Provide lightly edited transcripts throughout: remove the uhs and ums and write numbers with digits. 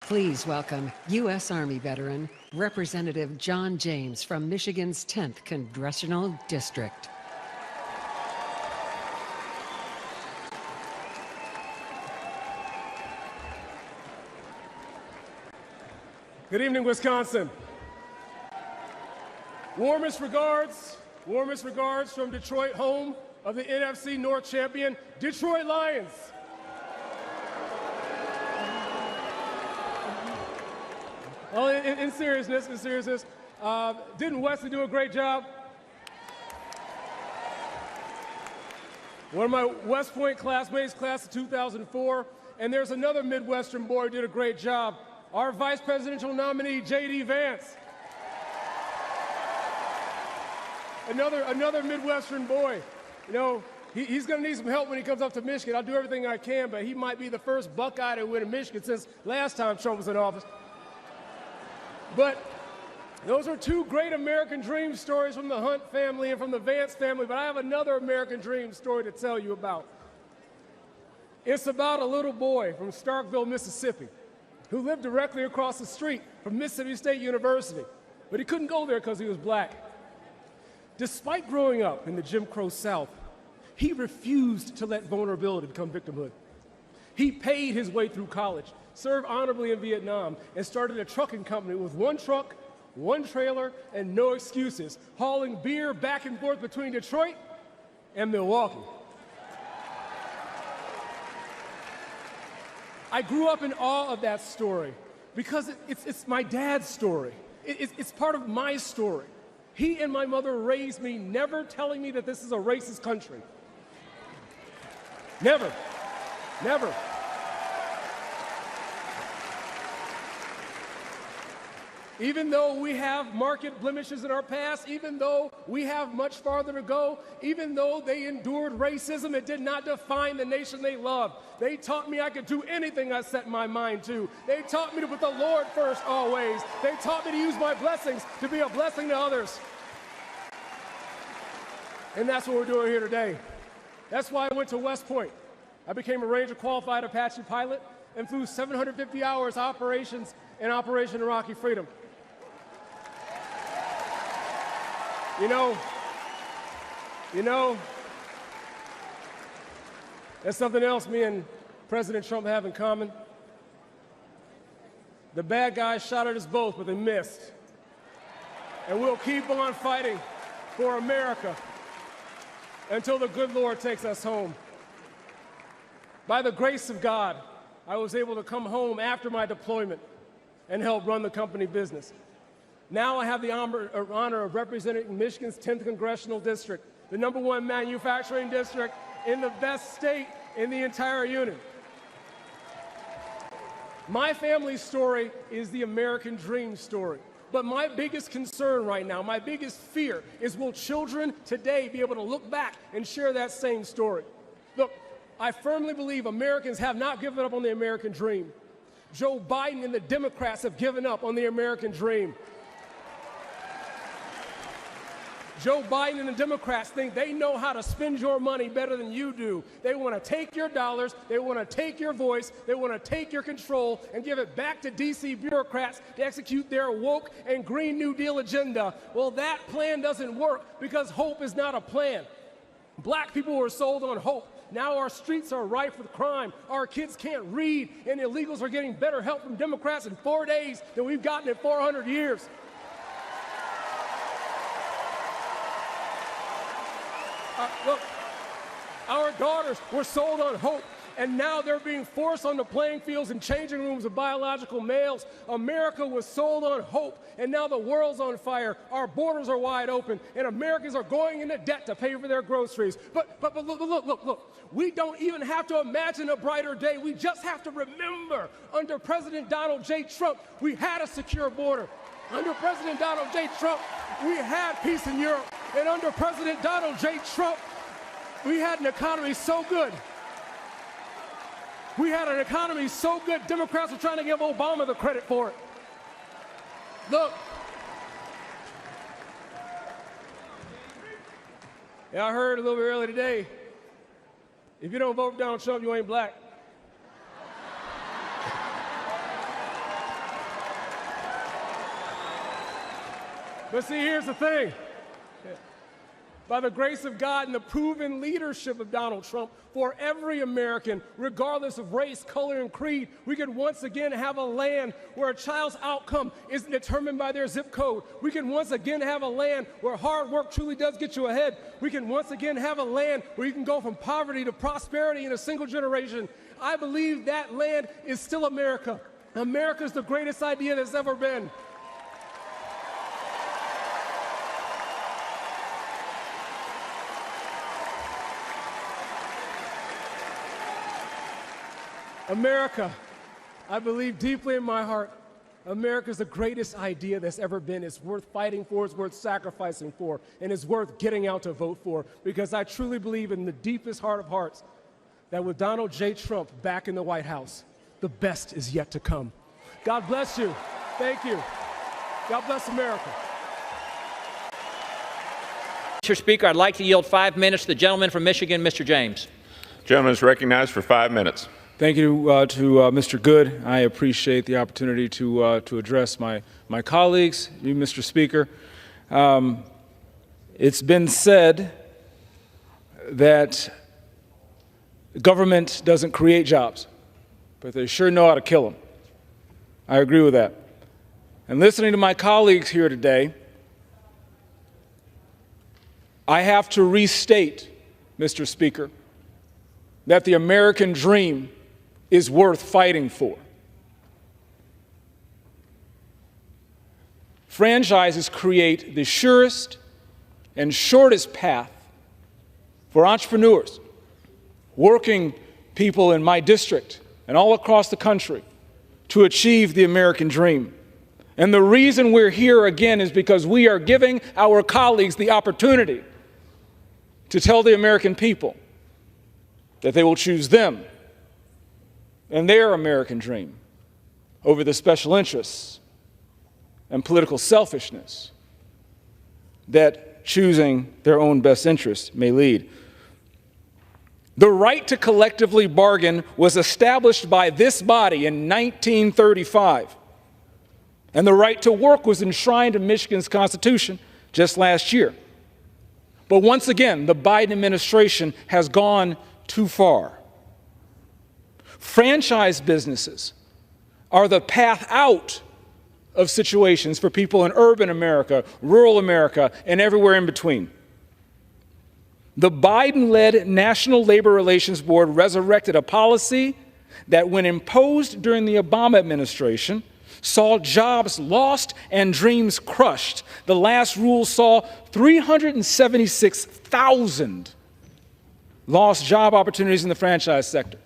Please welcome U.S. Army veteran, Representative John James from Michigan's 10th Congressional District. Good evening, Wisconsin. Warmest regards from Detroit, home of the NFC North champion, Detroit Lions. Well, in seriousness, didn't Wesley do a great job? One of my West Point classmates, class of 2004, and there's another Midwestern boy who did a great job. Our vice presidential nominee, J.D. Vance. Another Midwestern boy. You know, he's going to need some help when he comes up to Michigan. I'll do everything I can, but he might be the first Buckeye to win in Michigan since last time Trump was in office. But those are two great American dream stories from the Hunt family and from the Vance family, but I have another American dream story to tell you about. It's about a little boy from Starkville, Mississippi, who lived directly across the street from Mississippi State University, but he couldn't go there because he was black. Despite growing up in the Jim Crow South, he refused to let vulnerability become victimhood. He paid his way through college, served honorably in Vietnam, and started a trucking company with one truck, one trailer, and no excuses, hauling beer back and forth between Detroit and Milwaukee. I grew up in awe of that story because it's my dad's story. It's part of my story. He and my mother raised me never telling me that this is a racist country. Never. Never. Even though we have marked blemishes in our past, even though we have much farther to go, even though they endured racism, it did not define the nation they loved. They taught me I could do anything I set my mind to. They taught me to put the Lord first always. They taught me to use my blessings to be a blessing to others. And that's what we're doing here today. That's why I went to West Point. I became a Ranger qualified Apache pilot and flew 750 hours operations in Operation Iraqi Freedom. You know, there's something else me and President Trump have in common. The bad guys shot at us both, but they missed. And we'll keep on fighting for America until the good Lord takes us home. By the grace of God, I was able to come home after my deployment and help run the company business. Now I have the honor of representing Michigan's 10th Congressional District, the #1 manufacturing district in the best state in the entire union. My family's story is the American dream story. But my biggest concern right now, my biggest fear, is will children today be able to look back and share that same story? Look, I firmly believe Americans have not given up on the American dream. Joe Biden and the Democrats have given up on the American dream. Joe Biden and the Democrats think they know how to spend your money better than you do. They want to take your dollars, they want to take your voice, they want to take your control and give it back to D.C. bureaucrats to execute their woke and Green New Deal agenda. Well, that plan doesn't work because hope is not a plan. Black people were sold on hope. Now our streets are rife with crime. Our kids can't read, and illegals are getting better help from Democrats in 4 days than we've gotten in 400 years. Look, our daughters were sold on hope, and now they're being forced on the playing fields and changing rooms of biological males. America was sold on hope, and now the world's on fire. Our borders are wide open, and Americans are going into debt to pay for their groceries. But look. We don't even have to imagine a brighter day. We just have to remember, under President Donald J. Trump, we had a secure border. Under President Donald J. Trump, we had peace in Europe. And under President Donald J. Trump, we had an economy so good. Democrats were trying to give Obama the credit for it. Look. Yeah, I heard a little bit earlier today, if you don't vote for Donald Trump, you ain't black. But see, here's the thing. By the grace of God and the proven leadership of Donald Trump, for every American, regardless of race, color, and creed, we could once again have a land where a child's outcome isn't determined by their zip code. We can once again have a land where hard work truly does get you ahead. We can once again have a land where you can go from poverty to prosperity in a single generation. I believe that land is still America. America is the greatest idea that's ever been. America, I believe deeply in my heart, America is the greatest idea that's ever been. It's worth fighting for, it's worth sacrificing for, and it's worth getting out to vote for, because I truly believe in the deepest heart of hearts that with Donald J. Trump back in the White House, the best is yet to come. God bless you. Thank you. God bless America. Mr. Speaker, I'd like to yield 5 minutes to the gentleman from Michigan, Mr. James. Gentleman is recognized for 5 minutes. Thank you to Mr. Good. I appreciate the opportunity to address my colleagues, you, Mr. Speaker. It's been said that government doesn't create jobs, but they sure know how to kill them. I agree with that. And listening to my colleagues here today, I have to restate, Mr. Speaker, that the American dream is worth fighting for. Franchises create the surest and shortest path for entrepreneurs, working people in my district and all across the country to achieve the American dream. And the reason we're here again is because we are giving our colleagues the opportunity to tell the American people that they will choose them and their American dream over the special interests and political selfishness that choosing their own best interests may lead. The right to collectively bargain was established by this body in 1935, and the right to work was enshrined in Michigan's Constitution just last year. But once again, the Biden administration has gone too far. Franchise businesses are the path out of situations for people in urban America, rural America, and everywhere in between. The Biden-led National Labor Relations Board resurrected a policy that, when imposed during the Obama administration, saw jobs lost and dreams crushed. The last rule saw 376,000 lost job opportunities in the franchise sector.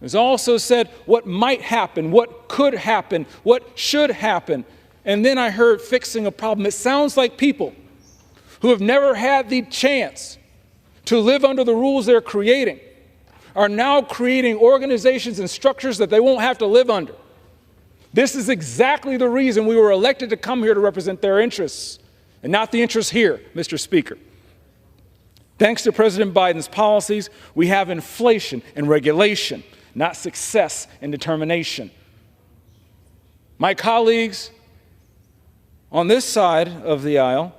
It's also said what might happen, what could happen, what should happen. And then I heard fixing a problem. It sounds like people who have never had the chance to live under the rules they're creating are now creating organizations and structures that they won't have to live under. This is exactly the reason we were elected to come here to represent their interests, and not the interests here, Mr. Speaker. Thanks to President Biden's policies, we have inflation and regulation, not success and determination. My colleagues on this side of the aisle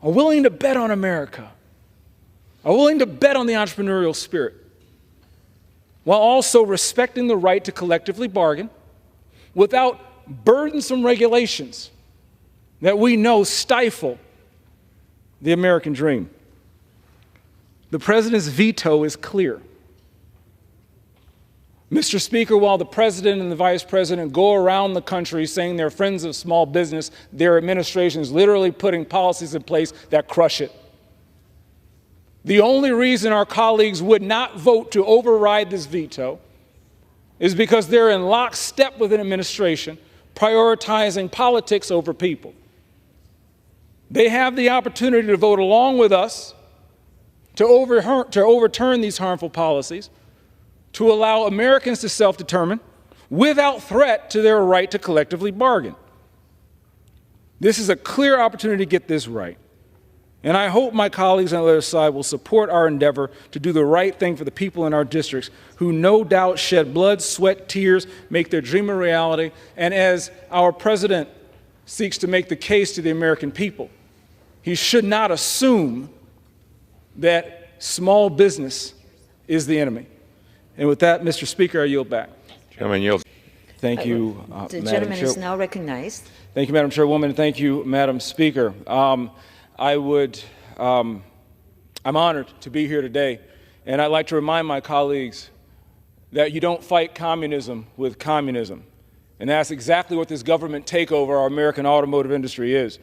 are willing to bet on America, are willing to bet on the entrepreneurial spirit, while also respecting the right to collectively bargain without burdensome regulations that we know stifle the American dream. The president's veto is clear. Mr. Speaker, while the president and the vice president go around the country saying they're friends of small business, their administration is literally putting policies in place that crush it. The only reason our colleagues would not vote to override this veto is because they're in lockstep with an administration prioritizing politics over people. They have the opportunity to vote along with us to overturn these harmful policies, to allow Americans to self-determine without threat to their right to collectively bargain. This is a clear opportunity to get this right. And I hope my colleagues on the other side will support our endeavor to do the right thing for the people in our districts who no doubt shed blood, sweat, tears, make their dream a reality. And as our president seeks to make the case to the American people, he should not assume that small business is the enemy. And with that, Mr. Speaker, I yield back. Gentleman yield. Thank you, The Madam gentleman Chair. is now recognized. Thank you, Madam Chairwoman, and thank you, Madam Speaker. I'm honored to be here today, and I'd like to remind my colleagues that you don't fight communism with communism. And that's exactly what this government takeover of our American automotive industry is.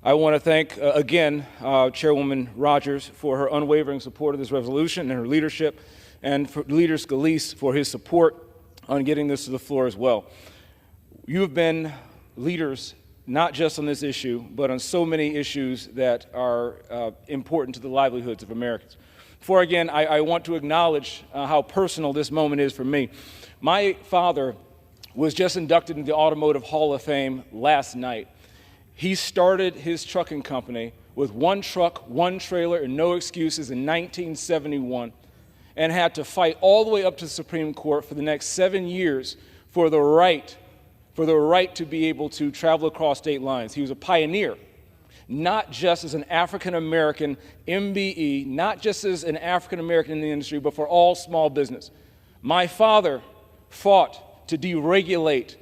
I want to thank, again, Chairwoman Rogers for her unwavering support of this resolution and her leadership, and for Leader Scalise for his support on getting this to the floor as well. You have been leaders not just on this issue, but on so many issues that are important to the livelihoods of Americans. Before again, I want to acknowledge how personal this moment is for me. My father was just inducted into the Automotive Hall of Fame last night. He started his trucking company with one truck, one trailer, and no excuses in 1971, and had to fight all the way up to the Supreme Court for the next 7 years for the right to be able to travel across state lines. He was a pioneer, not just as an African-American MBE, not just as an African-American in the industry, but for all small business. My father fought to deregulate,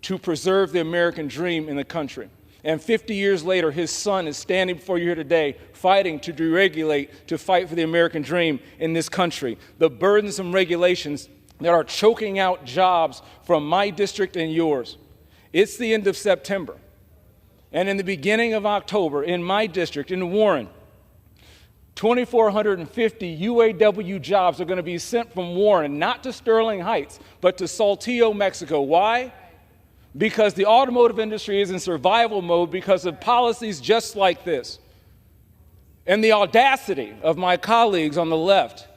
to preserve the American dream in the country. And 50 years later, his son is standing before you here today, fighting to deregulate, to fight for the American dream in this country. The burdensome regulations that are choking out jobs from my district and yours. It's the end of September. And in the beginning of October, in my district, in Warren, 2,450 UAW jobs are going to be sent from Warren, not to Sterling Heights, but to Saltillo, Mexico. Why? Because the automotive industry is in survival mode because of policies just like this. And the audacity of my colleagues on the left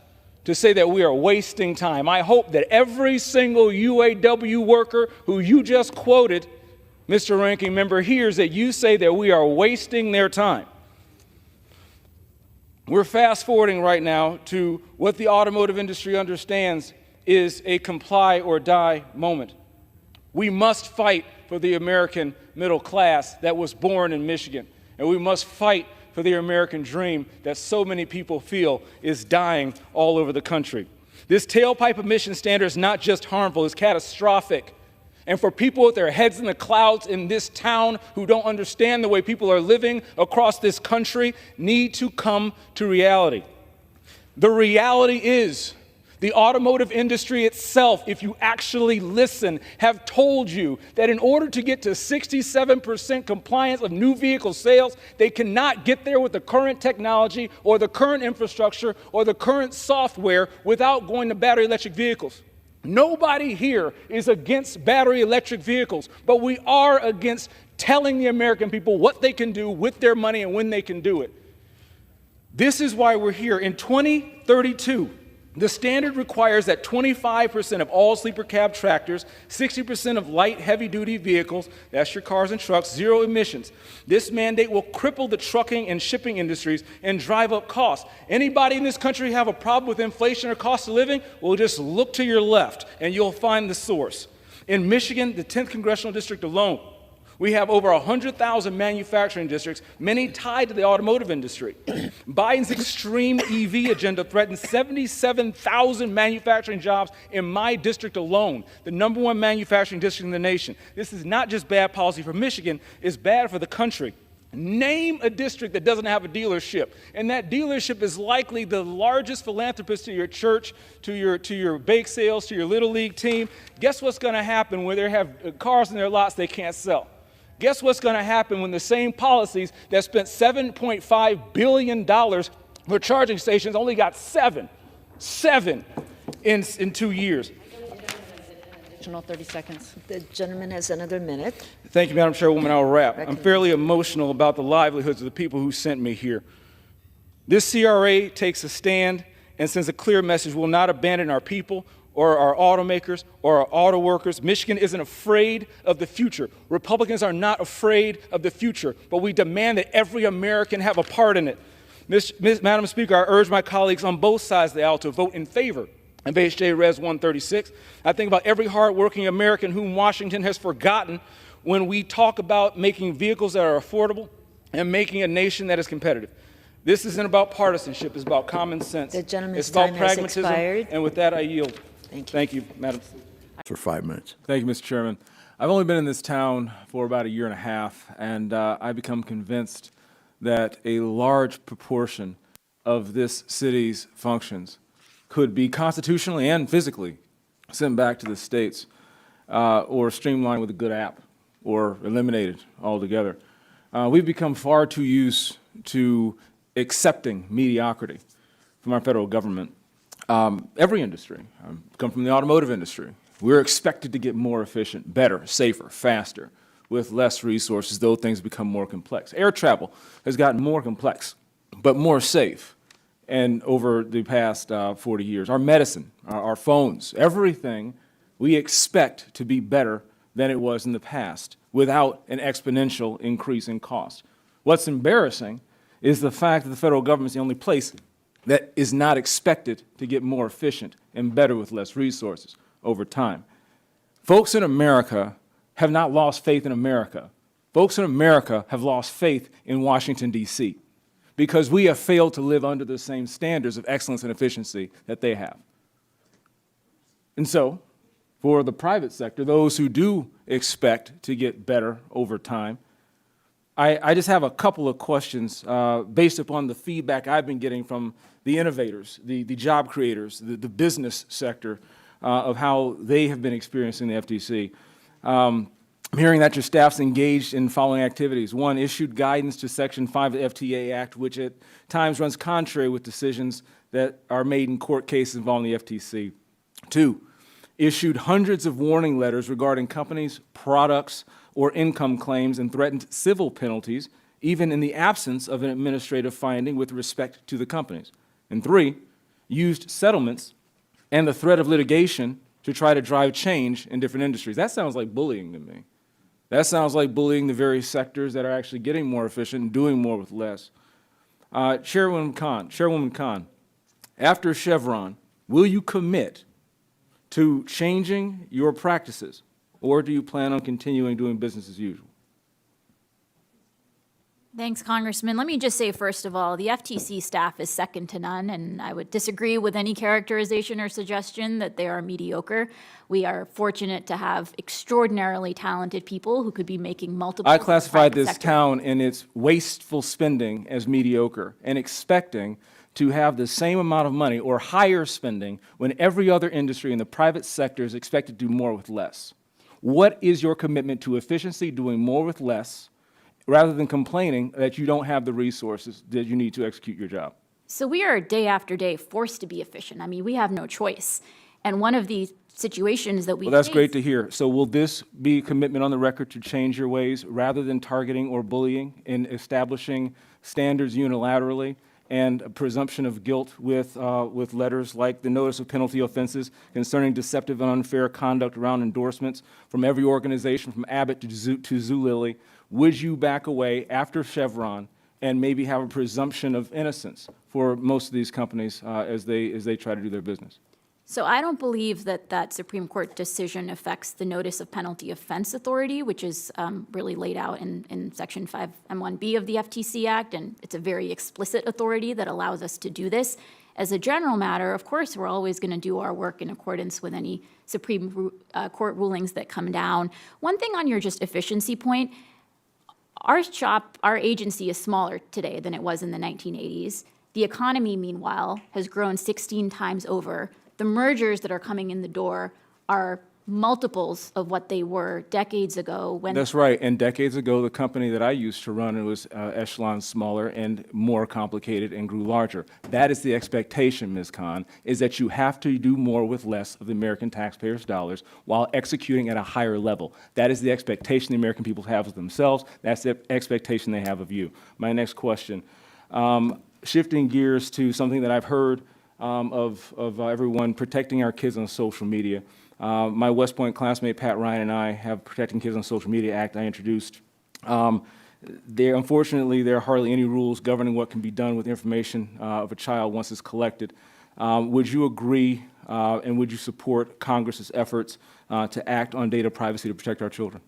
to say that we are wasting time. I hope that every single UAW worker who you just quoted, Mr. Ranking Member, hears that you say that we are wasting their time. We're fast forwarding right now to what the automotive industry understands is a comply or die moment. We must fight for the American middle class that was born in Michigan, and we must fight for the American dream that so many people feel is dying all over the country. This tailpipe emission standard is not just harmful, it's catastrophic. And for people with their heads in the clouds in this town who don't understand the way people are living across this country need to come to reality. The reality is the automotive industry itself, if you actually listen, have told you that in order to get to 67% compliance of new vehicle sales, they cannot get there with the current technology or the current infrastructure or the current software without going to battery electric vehicles. Nobody here is against battery electric vehicles, but we are against telling the American people what they can do with their money and when they can do it. This is why we're here. In 2032, the standard requires that 25% of all sleeper cab tractors, 60% of light heavy-duty vehicles, that's your cars and trucks, zero emissions. This mandate will cripple the trucking and shipping industries and drive up costs. Anybody in this country have a problem with inflation or cost of living? Well, just look to your left and you'll find the source. In Michigan, the 10th Congressional District alone, we have over 100,000 manufacturing districts, many tied to the automotive industry. Biden's extreme EV agenda threatens 77,000 manufacturing jobs in my district alone, the #1 manufacturing district in the nation. This is not just bad policy for Michigan, it's bad for the country. Name a district that doesn't have a dealership, and that dealership is likely the largest philanthropist to your church, to your bake sales, to your Little League team. Guess what's going to happen when they have cars in their lots they can't sell? Guess what's going to happen when the same policies that spent $7.5 billion for charging stations only got seven in 2 years? Additional 30 seconds. The gentleman has another minute. Thank you, Madam Chairwoman. I'll wrap. I'm fairly emotional about the livelihoods of the people who sent me here. This CRA takes a stand and sends a clear message: we will not abandon our people or our automakers or our auto workers. Michigan isn't afraid of the future. Republicans are not afraid of the future, but we demand that every American have a part in it. Madam Speaker, I urge my colleagues on both sides of the aisle to vote in favor and FHJ Res 136. I think about every hardworking American whom Washington has forgotten when we talk about making vehicles that are affordable and making a nation that is competitive. This isn't about partisanship, it's about common sense. The gentleman's it's about time has pragmatism, expired. and with that I yield. Thank you. Thank you, Madam. For 5 minutes. Thank you, Mr. Chairman. I've only been in this town for about a year and a half, and I've become convinced that a large proportion of this city's functions could be constitutionally and physically sent back to the states or streamlined with a good app or eliminated altogether. We've become far too used to accepting mediocrity from our federal government. Every industry. I come from the automotive industry. We're expected to get more efficient, better, safer, faster, with less resources, though things become more complex. Air travel has gotten more complex, but more safe. And over the past 40 years, our medicine, our phones, everything we expect to be better than it was in the past without an exponential increase in cost. What's embarrassing is the fact that the federal government is the only place that is not expected to get more efficient and better with less resources over time. Folks in America have not lost faith in America. Folks in America have lost faith in Washington, D.C., because we have failed to live under the same standards of excellence and efficiency that they have. And so, for the private sector, those who do expect to get better over time, I just have a couple of questions based upon the feedback I've been getting from the innovators, the job creators, the business sector of how they have been experiencing the FTC. I'm hearing that your staff's engaged in following activities. One, issued guidance to Section 5 of the FTA Act, which at times runs contrary with decisions that are made in court cases involving the FTC. Two, issued hundreds of warning letters regarding companies, products, or income claims and threatened civil penalties, even in the absence of an administrative finding with respect to the companies. And three, used settlements and the threat of litigation to try to drive change in different industries. That sounds like bullying to me. That sounds like bullying the very sectors that are actually getting more efficient and doing more with less. Chairwoman Khan, after Chevron, will you commit to changing your practices, or do you plan on continuing doing business as usual? Thanks, Congressman. Let me just say, first of all, the FTC staff is second to none, and I would disagree with any characterization or suggestion that they are mediocre. We are fortunate to have extraordinarily talented people who could be making multiple. I classified this town in its wasteful spending as mediocre and expecting to have the same amount of money or higher spending when every other industry in the private sector is expected to do more with less. What is your commitment to efficiency, doing more with less, rather than complaining that you don't have the resources that you need to execute your job? So we are day after day forced to be efficient. I mean, we have no choice. And one of the situations that we Well, that's face, great to hear. So will this be a commitment on the record to change your ways rather than targeting or bullying in establishing standards unilaterally and a presumption of guilt with letters like the notice of penalty offenses concerning deceptive and unfair conduct around endorsements from every organization from Abbott to Zulily? Would you back away after Chevron and maybe have a presumption of innocence for most of these companies as they try to do their business? So I don't believe that that Supreme Court decision affects the notice of penalty offense authority, which is really laid out in Section 5M1B of the FTC Act, and it's a very explicit authority that allows us to do this. As a general matter, of course, we're always going to do our work in accordance with any Supreme Court rulings that come down. One thing on your just efficiency point, our agency is smaller today than it was in the 1980s. The economy, meanwhile, has grown 16 times over. The mergers that are coming in the door are multiples of what they were decades ago. That's right. And decades ago, the company that I used to run, it was echelon smaller and more complicated and grew larger. That is the expectation, Ms. Khan, is that you have to do more with less of the American taxpayers' dollars while executing at a higher level. That is the expectation the American people have of themselves. That's the expectation they have of you. My next question, shifting gears to something that I've heard of everyone protecting our kids on social media. My West Point classmate Pat Ryan and I have Protecting Kids on Social Media Act I introduced. Unfortunately, there are hardly any rules governing what can be done with information of a child once it's collected. Would you agree And would you support Congress's efforts to act on data privacy to protect our children?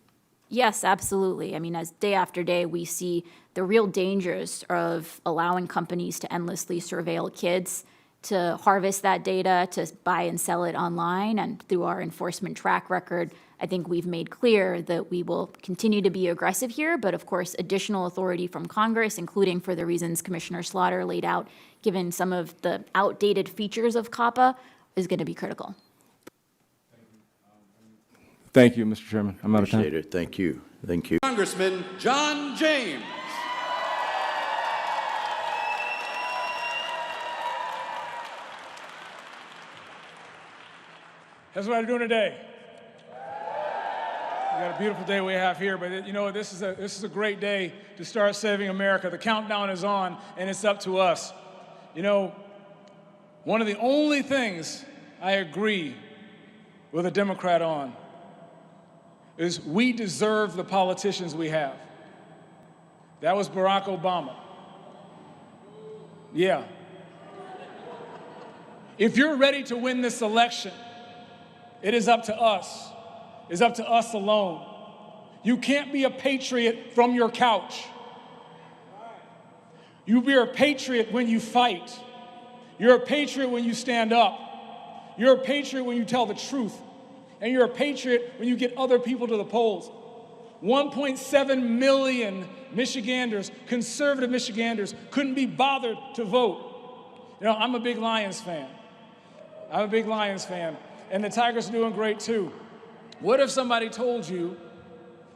Yes, absolutely. I mean, as day after day, we see the real dangers of allowing companies to endlessly surveil kids, to harvest that data, to buy and sell it online. And through our enforcement track record, I think we've made clear that we will continue to be aggressive here, but of course, additional authority from Congress, including for the reasons Commissioner Slaughter laid out, given some of the outdated features of COPPA, is going to be critical. Thank you, Mr. Chairman. I'm out of time. Appreciate it. Thank you. Thank you. Congressman John James. That's what I'm doing today. We got a beautiful day we have here, but you know, this is a great day to start saving America. The countdown is on, and it's up to us. You know, one of the only things I agree with a Democrat on is we deserve the politicians we have. That was Barack Obama. Yeah. If you're ready to win this election, it is up to us. It's up to us alone. You can't be a patriot from your couch. You be a patriot when you fight. You're a patriot when you stand up. You're a patriot when you tell the truth. And you're a patriot when you get other people to the polls. 1.7 million Michiganders, conservative Michiganders, couldn't be bothered to vote. You know, I'm a big Lions fan. And the Tigers are doing great too. What if somebody told you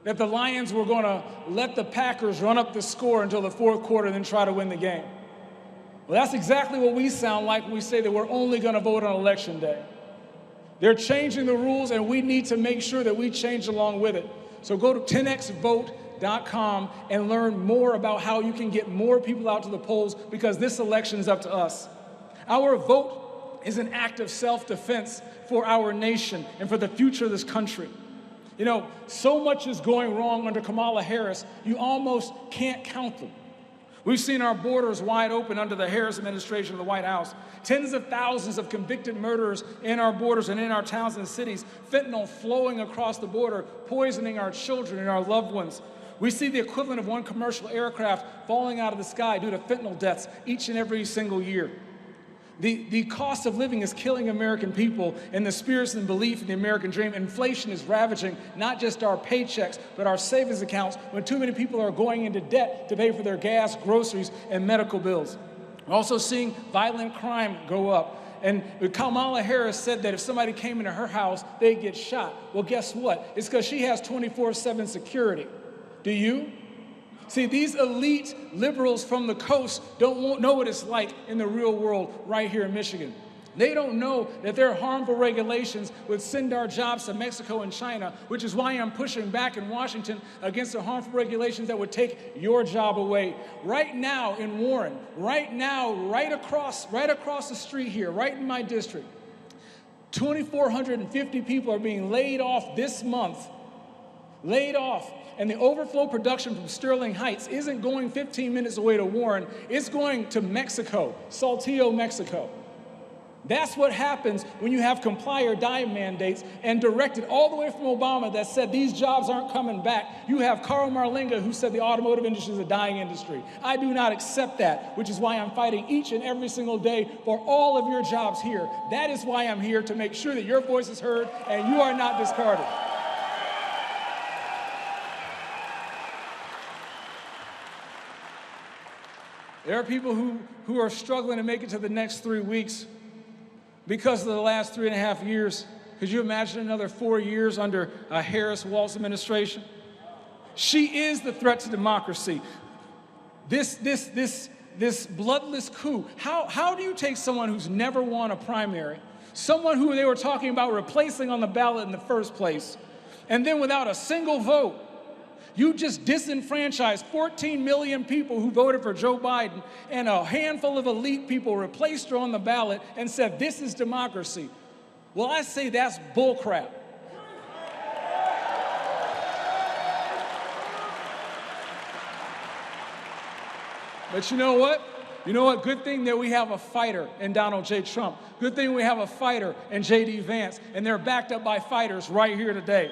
that the Lions were going to let the Packers run up the score until the fourth quarter and then try to win the game? Well, that's exactly what we sound like when we say that we're only going to vote on Election Day. They're changing the rules, and we need to make sure that we change along with it. So go to 10xvote.com and learn more about how you can get more people out to the polls, because this election is up to us. Our vote is an act of self-defense for our nation and for the future of this country. You know, so much is going wrong under Kamala Harris, you almost can't count them. We've seen our borders wide open under the Harris administration of the White House. Tens of thousands of convicted murderers in our borders and in our towns and cities. Fentanyl flowing across the border, poisoning our children and our loved ones. We see the equivalent of one commercial aircraft falling out of the sky due to fentanyl deaths each and every single year. The cost of living is killing American people, and the spirits and belief in the American dream. Inflation is ravaging not just our paychecks, but our savings accounts, when too many people are going into debt to pay for their gas, groceries, and medical bills. We're also seeing violent crime go up. And Kamala Harris said that if somebody came into her house, they'd get shot. Well, guess what? It's because she has 24/7 security. Do you? See, these elite liberals from the coast don't know what it's like in the real world right here in Michigan. They don't know that their harmful regulations would send our jobs to Mexico and China, which is why I'm pushing back in Washington against the harmful regulations that would take your job away. Right now in Warren, right now, right across the street here, right in my district, 2,450 people are being laid off this month. Laid off. And the overflow production from Sterling Heights isn't going 15 minutes away to Warren, it's going to Mexico, Saltillo, Mexico. That's what happens when you have comply or die mandates, and directed all the way from Obama that said these jobs aren't coming back. You have Carl Marlinga, who said the automotive industry is a dying industry. I do not accept that, which is why I'm fighting each and every single day for all of your jobs here. That is why I'm here, to make sure that your voice is heard and you are not discarded. There are people who are struggling to make it to the next 3 weeks because of the last 3.5 years. Could you imagine another 4 years under a Harris-Walz administration? She is the threat to democracy. This bloodless coup. How do you take someone who's never won a primary, someone who they were talking about replacing on the ballot in the first place, and then without a single vote, you just disenfranchised 14 million people who voted for Joe Biden, and a handful of elite people replaced her on the ballot and said, this is democracy. Well, I say that's bullcrap. But you know what? You know what? Good thing that we have a fighter in Donald J. Trump. Good thing we have a fighter in J.D. Vance, and they're backed up by fighters right here today.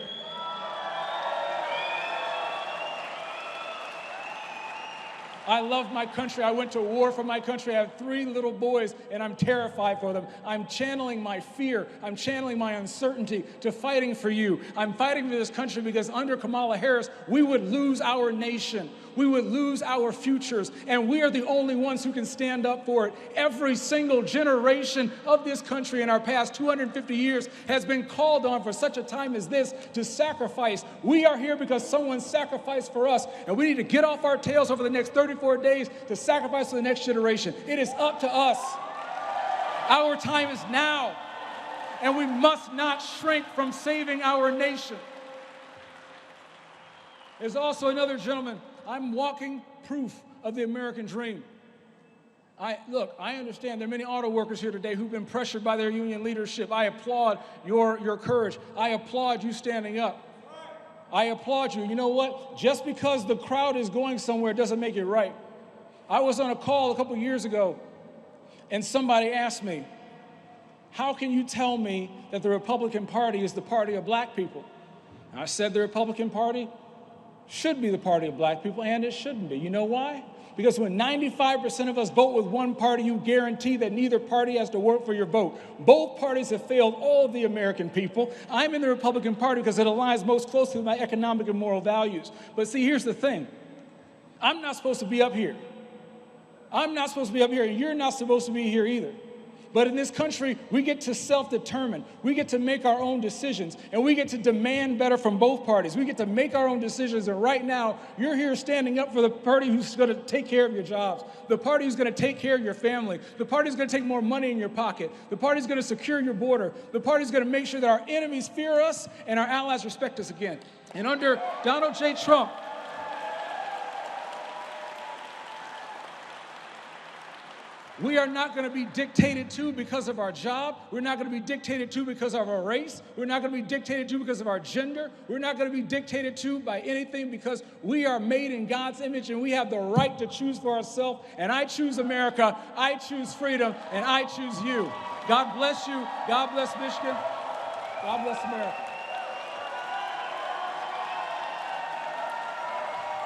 I love my country. I went to war for my country. I have 3 little boys, and I'm terrified for them. I'm channeling my fear. I'm channeling my uncertainty to fighting for you. I'm fighting for this country because under Kamala Harris, we would lose our nation. We would lose our futures, and we are the only ones who can stand up for it. Every single generation of this country in our past 250 years has been called on for such a time as this to sacrifice. We are here because someone sacrificed for us, and we need to get off our tails over the next 34 days to sacrifice for the next generation. It is up to us. Our time is now, and we must not shrink from saving our nation. There's also another gentleman. I'm walking proof of the American dream. Look, I understand there are many auto workers here today who've been pressured by their union leadership. I applaud your courage. I applaud you standing up. I applaud you. You know what? Just because the crowd is going somewhere doesn't make it right. I was on a call a couple years ago, and somebody asked me, how can you tell me that the Republican Party is the party of black people? And I said the Republican Party should be the party of black people, and it shouldn't be. You know why? Because when 95% of us vote with one party, you guarantee that neither party has to work for your vote. Both parties have failed all of the American people. I'm in the Republican Party because it aligns most closely with my economic and moral values. But see, here's the thing. I'm not supposed to be up here. I'm not supposed to be up here, and you're not supposed to be here either. But in this country, we get to self-determine. We get to make our own decisions, and we get to demand better from both parties. We get to make our own decisions, and right now, you're here standing up for the party who's going to take care of your jobs, the party who's going to take care of your family, the party who's going to take more money in your pocket, the party who's going to secure your border, the party who's going to make sure that our enemies fear us and our allies respect us again. And under Donald J. Trump, we are not going to be dictated to because of our job. We're not going to be dictated to because of our race. We're not going to be dictated to because of our gender. We're not going to be dictated to by anything because we are made in God's image and we have the right to choose for ourselves. And I choose America, I choose freedom, and I choose you. God bless you. God bless Michigan. God bless America.